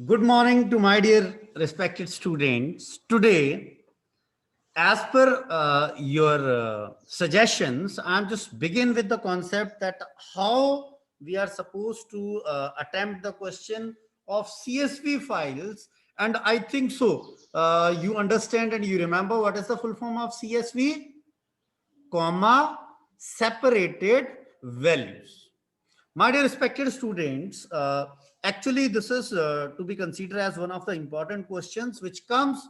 Good morning to my dear respected students. Today, as per your suggestions, I'm just begin with the concept that how we are supposed to attempt the question of CSV files. And I think so. You understand and you remember what is the full form of CSV? Comma separated values. My dear respected students, actually this is to be considered as one of the important questions which comes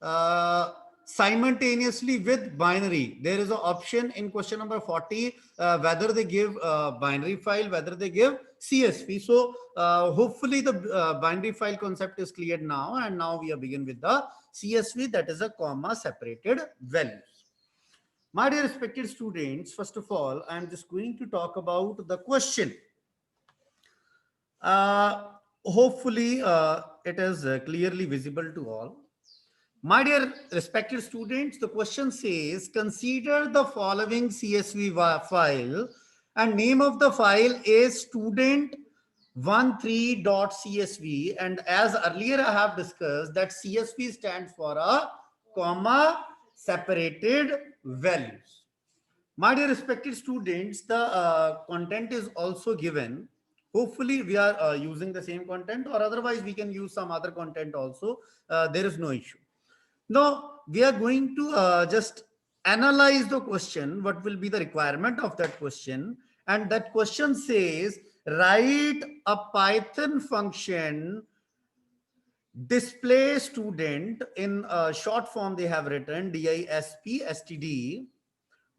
uh, simultaneously with binary. There is an option in question number 40 whether they give binary file, whether they give CSV. So hopefully the binary file concept is clear now, and now we are begin with the CSV, that is a comma separated values. My dear respected students, first of all, I am just going to talk about the question. Uh, Hopefully, it is clearly visible to all. My dear respected students, the question says, consider the following CSV file, and name of the file is student13.csv, and as earlier I have discussed that CSV stands for a comma separated values. My dear respected students, the content is also given. Hopefully, we are using the same content, or otherwise, we can use some other content also. There is no issue. Now, we are going to just analyze the question, what will be the requirement of that question. And that question says, write a Python function display student, in short form they have written DISP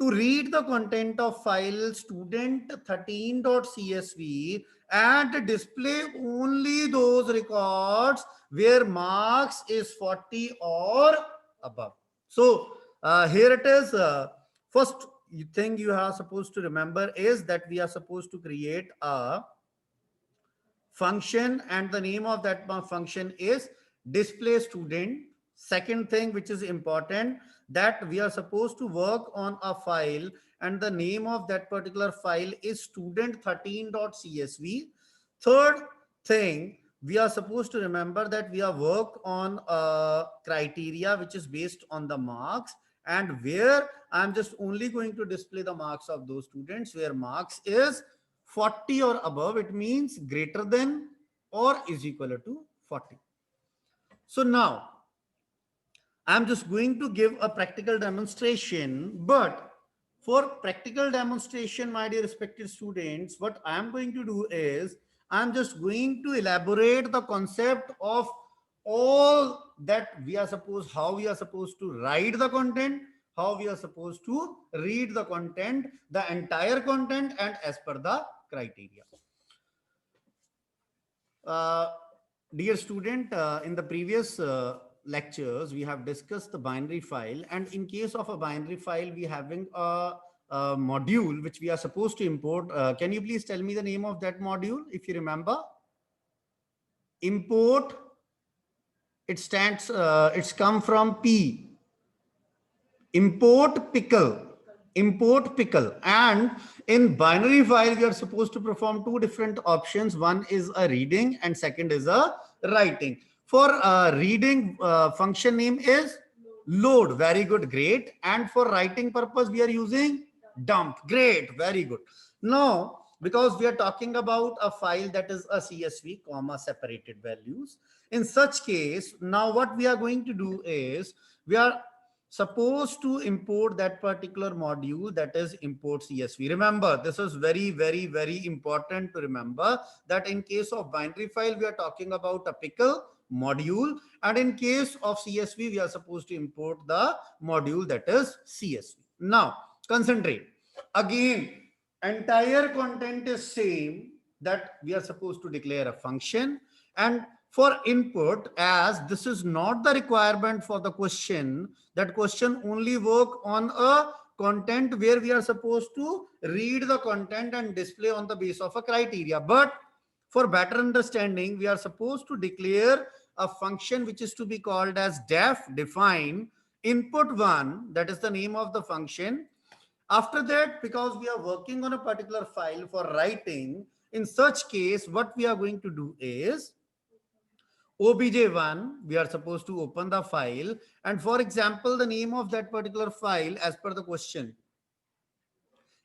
to read the content of file student13.csv and display only those records where marks is 40 or above. So here it is. First thing you are supposed to remember is that we are supposed to create a function, and the name of that function is display student. Second thing which is important, that we are supposed to work on a file, and the name of that particular file is student13.csv. Third thing, we are supposed to remember that we are work on a criteria which is based on the marks, and where I'm just only going to display the marks of those students where marks is 40 or above. It means greater than or is equal to 40. So now I'm just going to give a practical demonstration, but for practical demonstration, my dear respected students, what I'm going to do is I'm just going to elaborate the concept of all that we are supposed, how we are supposed to write the content, how we are supposed to read the content, the entire content, and as per the criteria. Uh, Dear student, in the previous lectures, we have discussed the binary file. And in case of a binary file, we having a module which we are supposed to import. Can you please tell me the name of that module, if you remember? Import. It stands, it's come from P. Import pickle. And in binary file we are supposed to perform two different options. One is a reading and second is a writing. For reading, function name is load. Very good, great. And for writing purpose we are using dump. Great, very good. Now because we are talking about a file that is a CSV comma separated values, in such case now what we are going to do is we are supposed to import that particular module, that is import CSV. Remember, this is very important to remember that in case of binary file we are talking about a pickle module, and in case of CSV we are supposed to import the module, that is CSV. Now concentrate again. Entire content is same, that we are supposed to declare a function. And for input, as this is not the requirement for the question, that question only work on a content where we are supposed to read the content and display on the base of a criteria. But for better understanding, we are supposed to declare a function which is to be called as define input one, that is the name of the function. After that, because we are working on a particular file for writing, in such case what we are going to do is obj1, we are supposed to open the file, and for example, the name of that particular file as per the question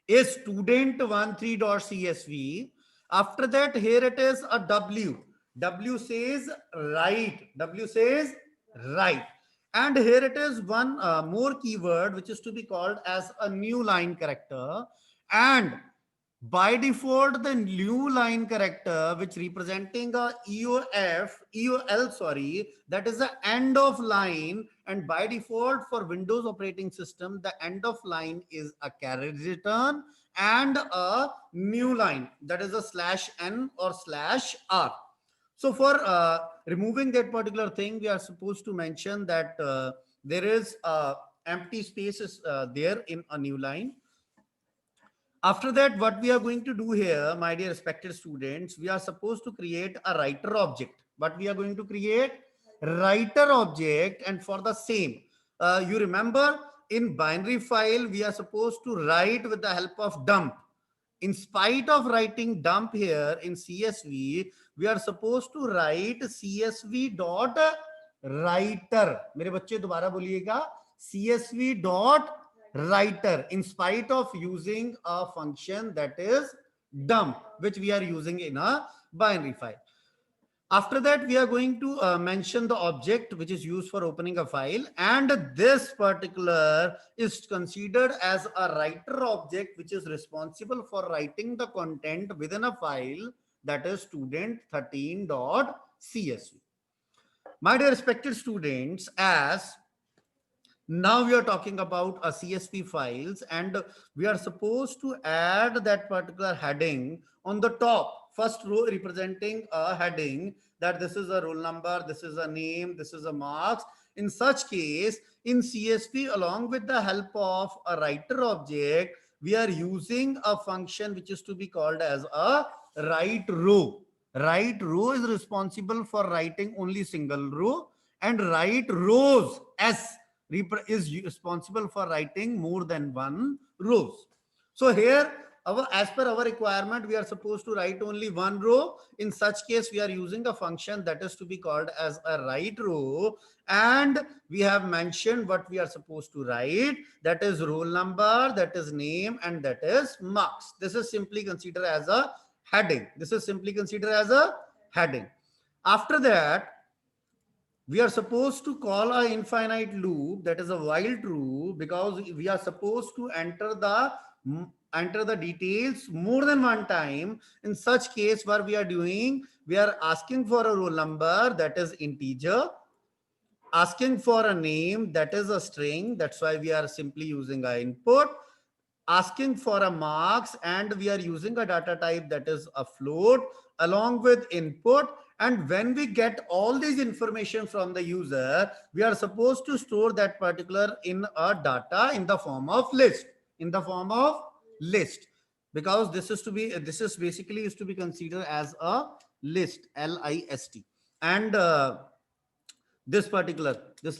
is student13.csv. After that, here it is a w says write, and here it is one more keyword which is to be called as a new line character. And by default, the new line character which representing a EOL, sorry, that is the end of line. And by default for Windows operating system, the end of line is a carriage return and a new line, that is a /n or /r. So for removing that particular thing, we are supposed to mention that there is empty spaces there in a new line. After that, what we are going to do here, my dear respected students, we are supposed to create a writer object. But we are going to create writer object, and for the same, you remember in binary file, we are supposed to write with the help of dump. In spite of writing dump here in CSV, we are supposed to write CSV dot writer. मेरे बच्चे दोबारा बोलिएगा, CSV dot writer, in spite of using a function that is dump, which we are using in a binary file. After that, we are going to mention the object which is used for opening a file, and this particular is considered as a writer object which is responsible for writing the content within a file, that is student13.csv. My dear respected students, as now we are talking about a CSV files, and we are supposed to add that particular heading on the top, first row representing a heading, that this is a roll number, this is a name, this is a marks. In such case, in CSV, along with the help of a writer object, we are using a function which is to be called as a write row. Write row is responsible for writing only single row, and write rows S is responsible for writing more than one rows. So here, as per our requirement, we are supposed to write only one row. In such case, we are using a function that is to be called as a write row, and we have mentioned what we are supposed to write, that is roll number, that is name, and that is marks. This is simply considered as a heading. After that, we are supposed to call a infinite loop, that is a while true, because we are supposed to enter the details more than one time. In such case, what we are doing, we are asking for a roll number, that is integer, asking for a name, that is a string, that's why we are simply using a input, asking for a marks, and we are using a data type, that is a float, along with input. And when we get all these information from the user, we are supposed to store that particular in a data in the form of list, because this is basically is to be considered as a list, LIST. And this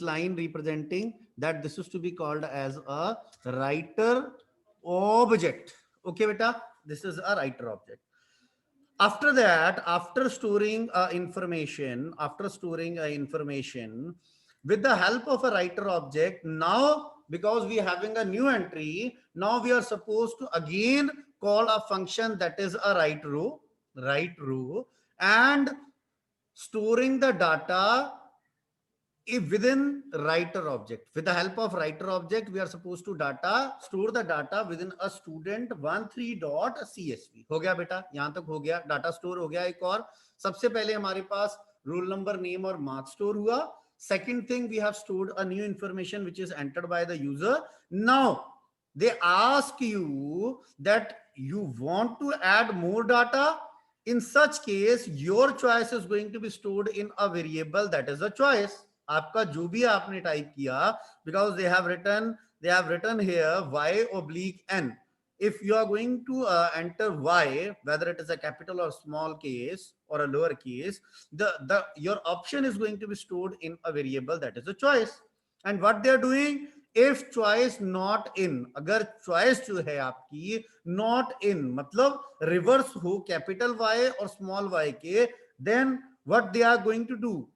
line representing that, this is to be called as a writer object. Okay, beta, this is a writer object. After that, after storing information with the help of a writer object, now because we are having a new entry, now we are supposed to again call a function that is a write row, and storing the data within writer object. With the help of writer object, we are supposed to store the data within a student13.csv. हो गया बेटा, यहां तक हो गया, data store हो गया. एक और, सबसे पहले हमारे पास रोल नंबर, नेम और मार्क्स स्टोर हुआ. Second thing, we have stored a new information which is entered by the user. Now they ask you that you want to add more data. In such case, your choice is going to be stored in a variable, that is a choice. आपका जो भी आपने type किया, because they have written here y/n. If you are going to enter y, whether it is a capital or small case or a lower case, your option is going to be stored in a variable, that is a choice. And what they are doing, if choice not in, अगर choice जो है आपकी not in, मतलब reverse हो capital Y और small y के, then what they are going to do,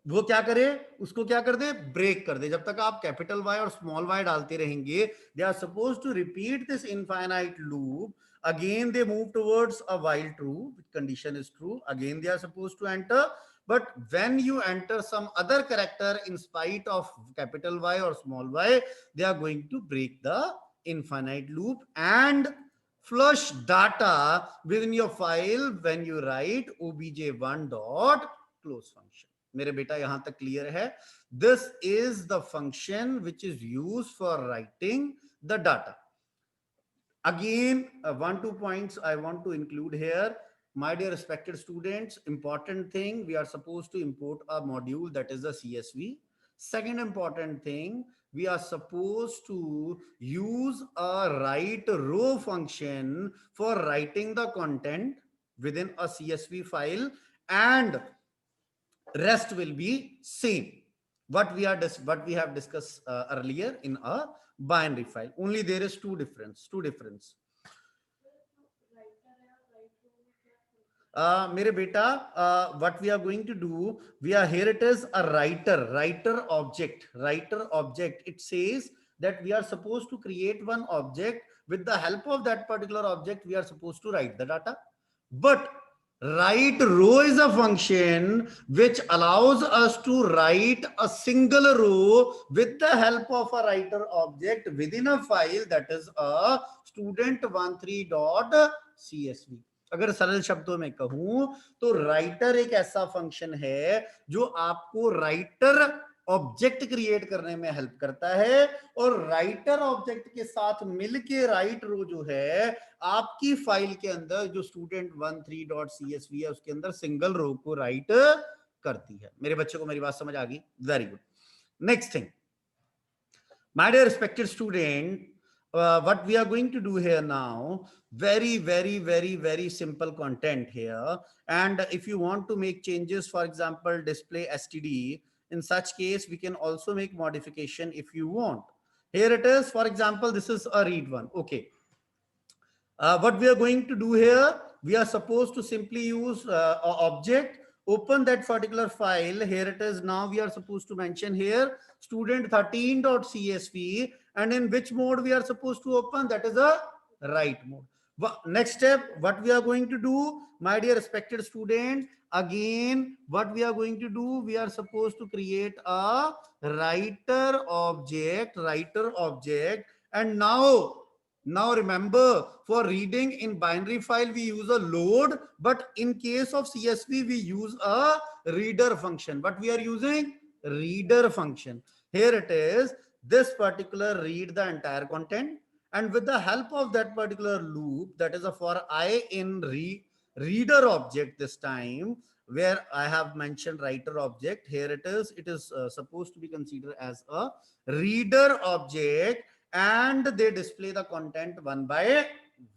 वो क्या करे, उसको क्या कर दे, ब्रेक कर दे। जब तक आप कैपिटल वाई और स्मॉल वाई डालते रहेंगे, they are suppose to repeat this infinite loop, again they move towards a while true condition is true, again they are supposed to enter. But when you enter some other character in spite of capital Y or small y, they are going to break the infinite loop and flush data within your file when you write obj1 dot close function. मेरे बेटा यहां तक clear है? This is the function which is used for writing the data. Again, 1-2 points I want to include here. My dear respected students, important thing, we are supposed to import a module that is a CSV. Second important thing, we are supposed to use a write row function for writing the content within a CSV file, and rest will be same what we have discussed earlier in a binary file. Only there is two difference. मेरे बेटा, what we are going to do, we are here, it is a writer object. It says that we are supposed to create one object. With the help of that particular object, we are supposed to write the data. But write row is a function which allows us to write a single row with the help of a writer object within a file, that is a student13.csv. अगर सरल शब्दों में कहूं तो writer एक ऐसा function है जो आपको राइटर ऑब्जेक्ट क्रिएट करने में हेल्प करता है, और राइटर ऑब्जेक्ट के साथ मिलके राइट रो जो है आपकी फाइल के अंदर जो student13.csv है उसके अंदर सिंगल रो को राइट करती है। मेरे बच्चों को मेरी बात समझ आ गई? Very good. Next thing, my dear respected student, what we are going to do here now, very simple content here. And if you want to make changes, for example display std, in such case we can also make modification if you want. Here it is, for example this is a read one. Okay, what we are going to do here, we are supposed to simply use a object, open that particular file. Here it is. Now we are supposed to mention here student13.csv, and in which mode we are supposed to open, that is a write mode. Next step, what we are going to do, my dear respected student, again what we are going to do, we are supposed to create a writer object, and now remember, for reading in binary file we use a load, but in case of CSV we use a reader function. But we are using reader function. Here it is, this particular read the entire content, and with the help of that particular loop, that is a for I in reader object this time, where I have mentioned writer object. Here it is supposed to be considered as a reader object, and they display the content one by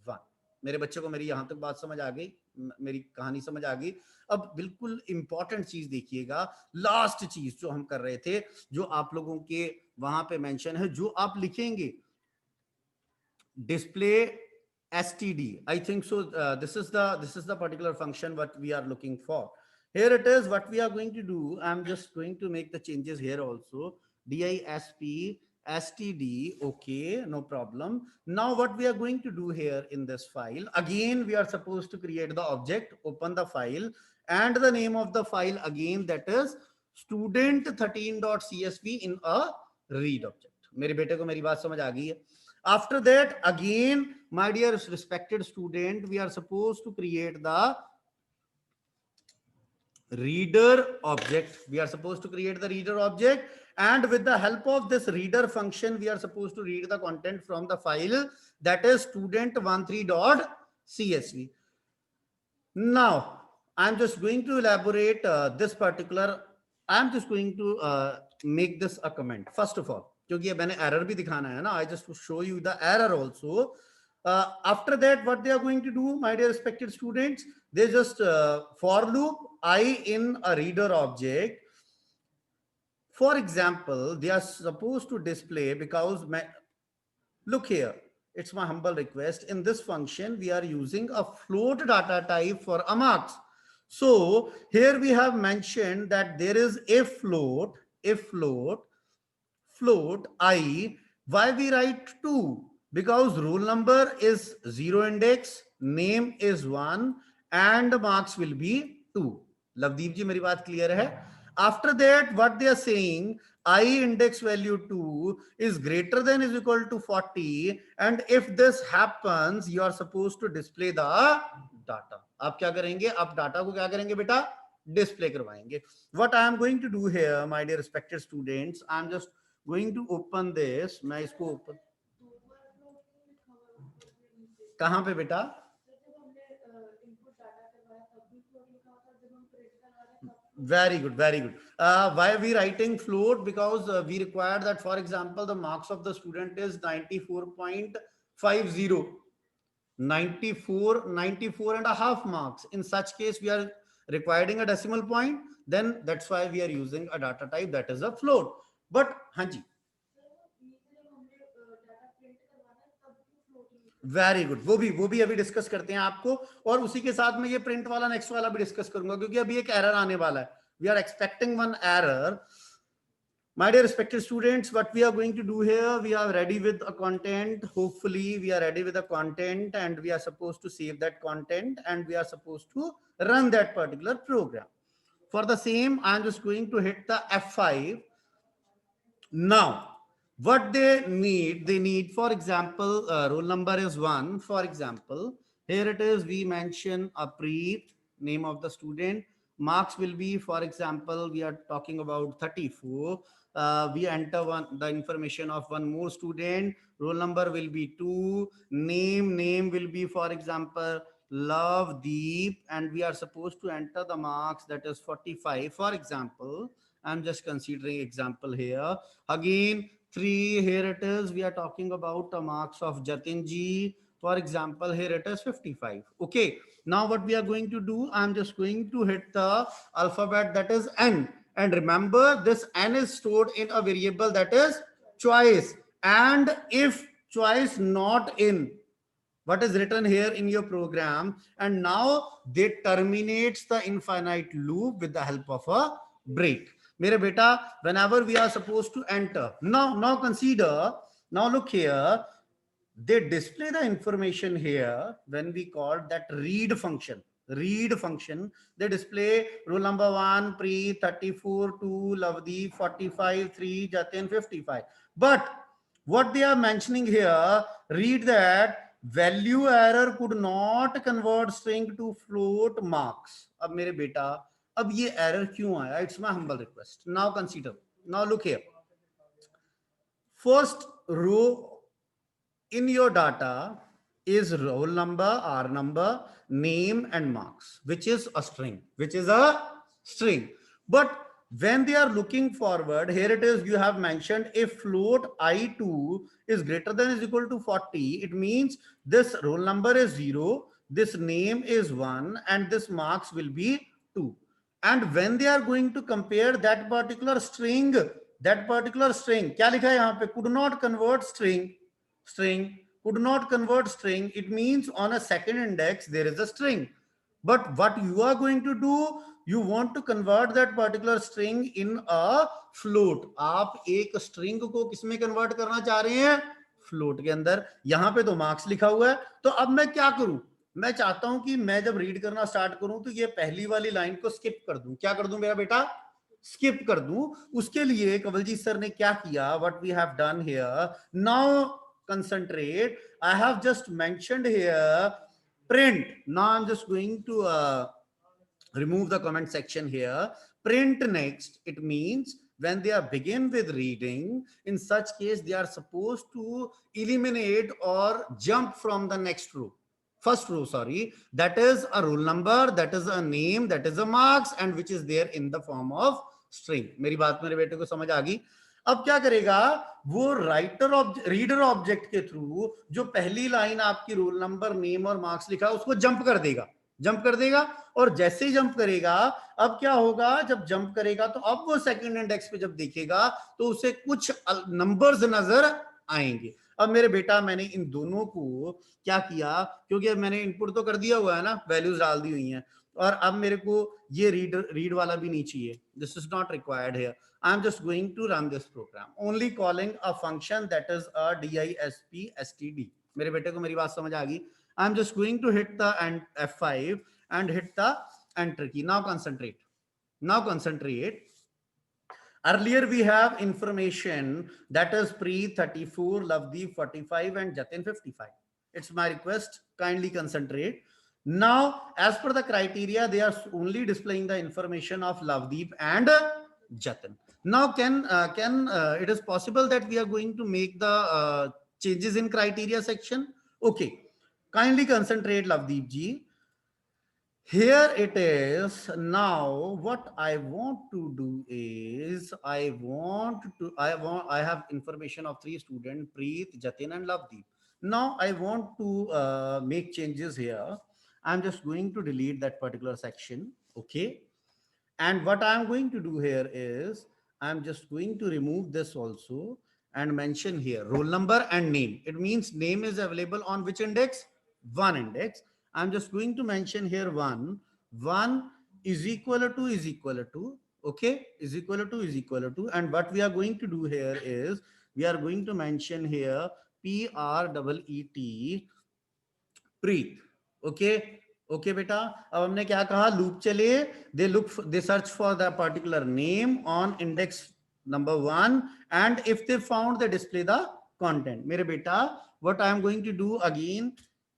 one. मेरे बच्चों को मेरी यहां तक बात समझ आ गई, मेरी कहानी समझ आ गई? अब बिल्कुल इंपॉर्टेंट चीज देखिएगा, लास्ट चीज जो हम कर रहे थे, जो आप लोगों के वहां पे मेंशन है, जो आप लिखेंगे display std, I think so. This is the particular function what we are looking for. Here it is, what we are going to do, I'm just going to make the changes here also. disp std, okay, no problem. Now what we are going to do here in this file, again we are supposed to create the object, open the file, and the name of the file again, that is student13.csv in a read object. मेरे बेटे को मेरी बात समझ आ गई है? After that, again my dear respected student, we are supposed to create the reader object. And with the help of this reader function, we are supposed to read the content from the file, that is student13.csv. Now I'm just going to elaborate this particular, I'm just going to make this a comment. First of all, क्योंकि मैंने error भी दिखाना है ना, I just to show you the error also. After that, what they are going to do, my dear respected students, they just for loop I in a reader object. For example, they are supposed to display, because look here, it's my humble request, in this function we are using a float data type for a marks. So here we have mentioned that there is a float I. Why we write 2? Because rule number is 0 index, name is 1 and marks will be 2. Lavdeep ji, मेरी बात clear है? After that, what they are saying, I index value 2 is greater than is equal to 40, and if this happens, you are supposed to display the data. आप क्या करेंगे? आप data को क्या करेंगे बेटा? Display करवाएंगे. What I am going to do here, my dear respected students, I am just going to open this. मैं इसको open कहां पे बेटा? Very good, very good. Why are we writing float? Because we require that, for example, the marks of the student is 94.50, 94 and a half marks. In such case, we are requiring a decimal point. Then that's why we are using a data type that is a float. But hanji, very good, वो भी अभी discuss करते हैं आपको, और उसी के साथ में ये प्रिंट वाला नेक्स्ट वाला भी डिस्कस करूंगा, क्योंकि अभी एक एरर आने वाला है. We are expecting one error. My dear respected students, what we are going to do here, we are ready with a content. Hopefully we are ready with the content, and we are supposed to save that content, and we are supposed to run that particular program. For the same, I am just going to hit the F5. Now what they need, for example, roll number is 1. For example, here it is, we mention a name of the student. Marks will be, for example, we are talking about 34. We enter the information of one more student. Roll number will be 2. Name will be, for example, Lovedeep, and we are supposed to enter the marks, that is 45. For example, I'm just considering example here. Again, 3, here it is, we are talking about the marks of Jatin ji. For example, here it is 55. Okay, now what we are going to do, I'm just going to hit the alphabet, that is N. And remember, this N is stored in a variable, that is choice. And if choice not in what is written here in your program, and now they terminates the infinite loop with the help of a break. Mere beta, whenever we are supposed to enter, now consider, now look here, they display the information here when we call that read function. They display roll number 1 Pre 34, 2 Lavdeep 45, 3 Jatin 55. But what they are mentioning here, read that value error could not convert string to float marks. अब मेरे बेटा, अब ये error क्यों आया? It's my humble request. Now consider. Now look here. First row in your data is roll number, R number, name and marks, which is a string. But when they are looking forward, here it is, you have mentioned if float I2 is greater than is equal to 40, it means this roll number is 0, this name is 1, and this marks will be 2. And when they are going to compare that particular string, क्या लिखा है यहाँ पे? Could not convert string, could not convert string. It means on a second index there is a string. But what you are going to do, you want to convert that particular string in a float. आप एक string को किसमें convert करना चाह रहे हैं? Float के अंदर. यहाँ पे तो marks लिखा हुआ है. तो अब मैं क्या करूं? मैं चाहता हूं कि मैं जब रीड करना स्टार्ट करूं तो ये पहली वाली लाइन को स्किप कर दूं. क्या कर दूं मेरा बेटा? स्किप कर दूं. उसके लिए कवलजीत सर ने क्या किया? What we have done here, now concentrate. I have just mentioned here print. Now I'm just going to remove the comment section here. Print next. It means when they are begin with reading, in such case they are supposed to eliminate or jump from the next row. First row, sorry, that is a roll number, that is a name, that is a marks, and which is there in the form of string. मेरी बात मेरे बेटे को समझ आ गई? अब क्या करेगा वो? रीडर ऑब्जेक्ट के थ्रू जो पहली लाइन आपकी रोल नंबर, नेम और मार्क्स लिखा उसको जंप कर देगा. और जैसे ही जंप करेगा, अब क्या होगा? जब जंप करेगा तो अब वो सेकंड इंडेक्स पे जब देखेगा तो उसे कुछ नंबर्स नजर आएंगे. अब मेरे बेटा, मैंने इन दोनों को क्या किया, क्योंकि मैंने इनपुट तो कर दिया हुआ है ना, वैल्यूज डाल दी हुई हैं, और अब मेरे को ये रीड वाला भी नहीं चाहिए. This is not required here. I'm just going to run this program. Only calling a function that is a disp std. मेरे बेटे को मेरी बात समझ आ गई. I'm just going to hit the F5 and hit the enter key. Now concentrate. Now concentrate. Earlier we have information that is Preet 34, Lavdeep 45 and Jatin 55. It's my request, kindly concentrate. Now, as per the criteria, they are only displaying the information of Lavdeep and Jatin. Now, it is possible that we are going to make the changes in criteria section? Okay, kindly concentrate, Lavdeep ji. Here it is. Now what I want to do is I have information of 3 students, Preet, Jatin and Lavdeep. Now I want to make changes here. I'm just going to delete that particular section. Okay. And what I'm going to do here is I'm just going to remove this also and mention here roll number and name. It means name is available on which index? 1 index. I'm just going to mention here 1 is equal to, okay, is equal to, and what we are going to do here is we are going to mention here PREET, Preet. Okay. Okay beta, अब हमने क्या कहा, loop चले, they search for the particular name on index number 1 and if they found, they display the content. मेरे बेटा, what I am going to do again,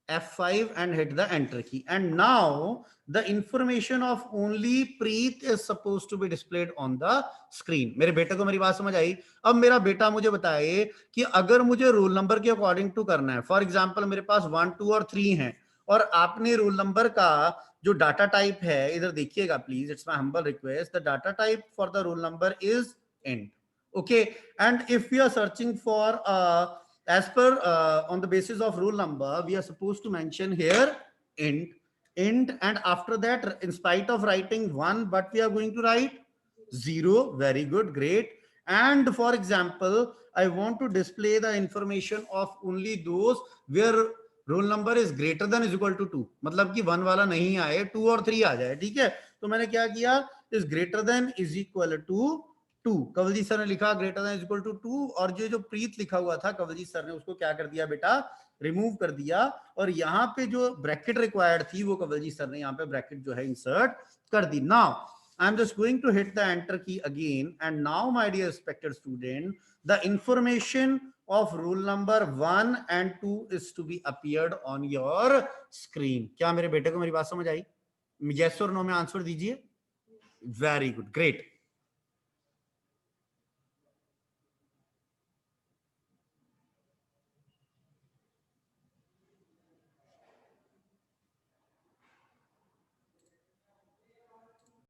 F5 and hit the enter key, and now the information of only Preet is supposed to be displayed on the screen. मेरे बेटे को मेरी बात समझ आई. अब मेरा बेटा मुझे बताए कि अगर मुझे रोल नंबर के अकॉर्डिंग टू करना है, फॉर एग्जांपल मेरे पास 1, 2 और 3 हैं और आपने रोल नंबर का जो डाटा टाइप है, इधर देखिएगा please, it's my humble request, the data type for the role number is int. Okay, and if we are searching for as per on the basis of rule number, we are supposed to mention here int, and after that, in spite of writing 1, but we are going to write 0. Very good, great. And for example, I want to display the information of only those where roll number is greater than is equal to 2, मतलब कि 1 वाला नहीं आए, 2 और 3 आ जाए. ठीक है, तो मैंने क्या किया, is greater than is equal to 2. Kanwaljeet sir ने लिखा greater than is equal to 2, और जो प्रीत लिखा हुआ था कंवलजीत सर ने उसको क्या कर दिया बेटा, रिमूव कर दिया, और यहाँ पे जो ब्रैकेट रिक्वायर्ड थी वो कंवलजीत सर ने यहाँ पे ब्रैकेट जो है इंसर्ट कर दी. Now I am just going to hit the enter key again, and now my dear respected student, the information of rule number 1 and 2 is to be appeared on your screen. क्या मेरे बेटे को मेरी बात समझ आई? Yes or no में answer दीजिए. Very good, great.